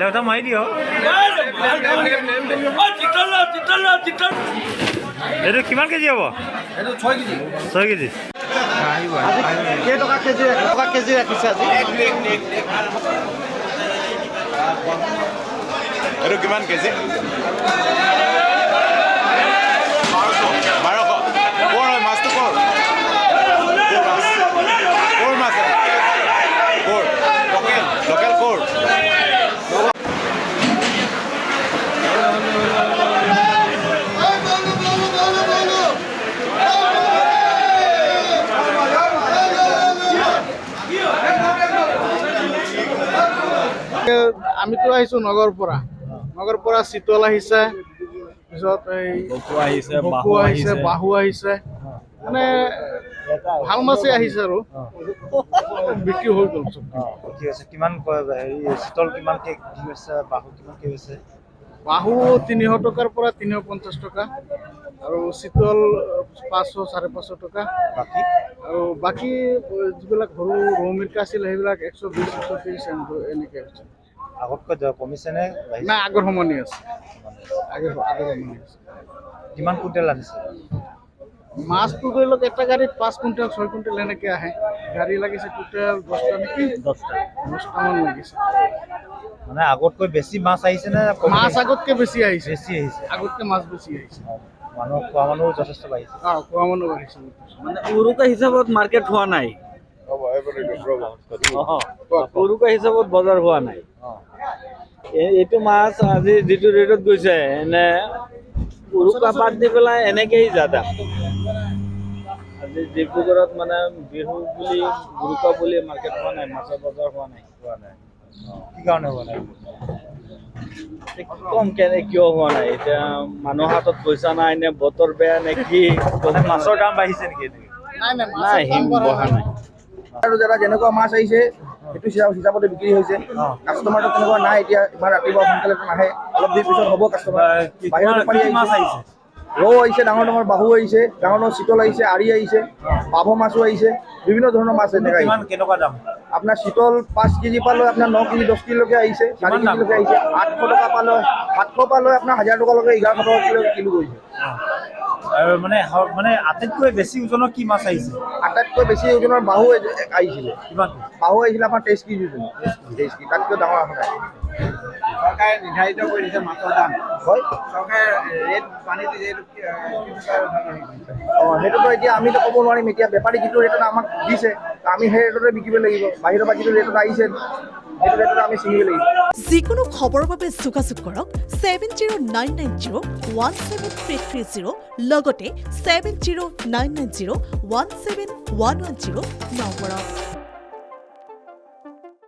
Dialog এটা মাৰি দিয় এইটো কিমান কেজি হ'ব? 6 কেজি। কেইটকা কেজি ৰাখিছে আজি? এইটো কিমান কেজি? 1200। ক'ৰ হয় মাছটো? ক'ৰ মাছ? ক'ৰ? লোকেল ক'ৰ? আমিতো আহিছো নগৰ পৰা চিতল আহিছে, পিছত এই বকু আহিছে, বাহু আহিছে, মানে ভাল মাছেই আহিছে আৰু বিক্ৰী হৈ গ'ল চব। ঠিক আছে। কিমান হেৰি চিতল কিমানকৈ কি হৈছে, বাহু কিমানকৈ হৈছে? বাহু 300 টকাৰ পৰা 350 টকা আৰু চিতল 500 550 টকা। বাকী আৰু বাকী যিবিলাক সৰু ৰৌ মিৰ্কা আছিল সেইবিলাক 120 130 এনেকৈ হৈছে। আগতকৈ কমিছেনে? নাই, আগৰ সমানেই আছে। আগৰ সমানেই আছে। কিমান কুইণ্টেল আনিছে? মাছটো ধৰি লওক এটা গাড়ীত 5 কুইণ্টেল 6 কুইণ্টেল এনেকৈ আহে। গাড়ী লাগিছে টোটেল 10টা নেকি? 10টামান লাগিছে। মানে আগতকৈ বেছি মাছ আহিছে নে? মাছ আগতকৈ বেছি আহিছে। আগতকৈ মাছ বেছি আহিছে। খোৱা মানুহ যথেষ্ট বাঢ়িছে। খোৱা মানুহ বাঢ়িছে। মানে উৰুকা হিচাপত মাৰ্কেট হোৱা নাই, উৰুকা হিচাপত বজাৰ হোৱা নাই। এইটো মাছ আজি যিটো ৰেটত গৈছে, এনে উৰুকা বাদ দি পেলাই এনেকেই দাম। আজি ডিব্ৰুগড়ত মানে বিহু বুলি উৰুকা বুলি মাৰ্কেট হোৱা নাই, মাছৰ বজাৰ হোৱা নাই। কি কাৰণে হোৱা নাই? কম কিয় হোৱা নাই? এতিয়া মানুহৰ হাতত পইচা নাই নে বতৰ বেয়া নে কি? মাছৰ দাম বাঢ়িছে নেকি? নাই, বঢ়া নাই। আৰু যাৰা যেনেকুৱা মাছ আহিছে সেইটো হিচাপতে বিক্ৰী হৈছে। কাষ্টমাৰটো তেনেকুৱা নাই এতিয়া, ইমান ৰাতিপুৱা সোনকালে নাহে, অলপ দেৰি পিছত হ'ব কাষ্টমাৰ। বাহিৰৰ বেপাৰী মাছ আহিছে? ৰৌ আহিছে, ডাঙৰ ডাঙৰ বাহু আহিছে, ডাঙৰ ডাঙৰ চিতল আহিছে, আৰি আহিছে, পাভ মাছো আহিছে, বিভিন্ন ধৰণৰ মাছ এনেকুৱা আহিছে। কেনেকুৱা দাম? আপোনাৰ চিতল 5 কেজি পালৈ আপোনাৰ 9 কেজি 10 কেজিলৈকে আহিছে, 4 কেজিলৈকে আহিছে, 800 টকা পালৈ 700 পালৈ আপোনাৰ 1000 টকালৈকে 1100 টকা কিলো গৈছে। আৰু মানে আটাইতকৈ বেছি ওজনৰ কি মাছ আহিছে? আটাইতকৈ বেছি ওজনৰ বাহু আহিছিলে। কিমান? বাহু আহিছিলে আপোনাৰ 23 কেজি ওজন। 23 কেজি, তাতকৈ ডাঙৰ অহা নাই। চৰকাৰে নিৰ্ধাৰিত কৰি দিছে মাছৰ দাম। হয়, চৰকাৰে ৰেট পানী দিছে। সেইটোতো এতিয়া আমিতো ক'ব নোৱাৰিম। এতিয়া বেপাৰী যিটো ৰেটত আমাক দিছে আমি সেই ৰেটতে বিকিব লাগিব। বাহিৰৰ পৰা যিটো ৰেটত আহিছে সেইটো ৰেটত আমি চিঙিব লাগিব। যিকোনো খবৰৰ বাবে যোগাযোগ কৰক 7099017330 লগতে 7099017110 নম্বৰত।